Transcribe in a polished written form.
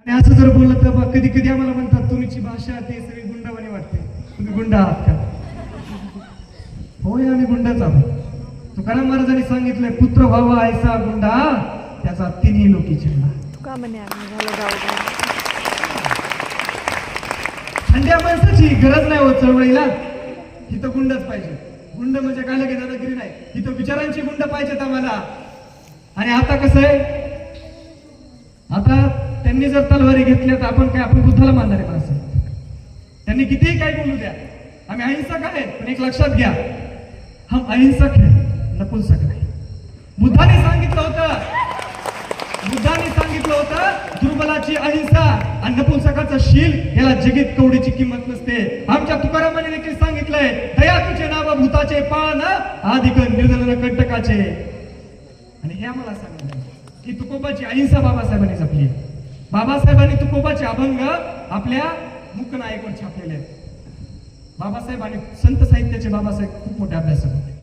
आणि असं जर बोललं तर कधी कधी आम्हाला म्हणतात तुमची भाषा ती सगळी गुंडावानी वाटते, तुम्ही गुंड आहात का? होय, आम्ही गुंडच आहोत. तुकाराम महाराजांनी सांगितलंय, पुत्र व्हावा ऐसा गुंडा त्याचा तिन्ही लोकी चिंडा. तुका म्हणे आम्ही झालं जाऊ दे. थंड्या माणसाची गरज नाही होत चळवळीला. इथं गुंडच पाहिजे. गुंड म्हणजे काय लगे दादागिरी नाही, इथं विचारांची गुंड पाहिजेत आम्हाला. आणि आता कसं आहे, आता त्यांनी जर तलवारी घेतल्या तर आपण बुद्धाला मानणारे माणसं. त्यांनी कितीही काय बोलू द्या, आम्ही अहिंसक आहे. पण एक लक्षात घ्या, हम अहिंसक है, नपुंसक नाही. बुद्धाने सांगितलं होतं दुर्बलाची अहिंसा आणि नपुंसकाचं शील याला जगीत कवडीची किंमत नसते. आमच्या तुकारामाने देखील सांगितलंय, दया तुझे नाव भूताचे पान अधिक निर्दलन कंटकाचे. आणि हे आम्हाला सांगितलं की तुकोबाची अहिंसा बाबासाहेबांनी जपली. बाबासाहेबांनी तुकोबाचे अभंग आपल्या मुकनायकवर छापलेले आहेत. बाबासाहेब आणि संत साहित्याचे बाबासाहेब खूप मोठे अभ्यासक होते.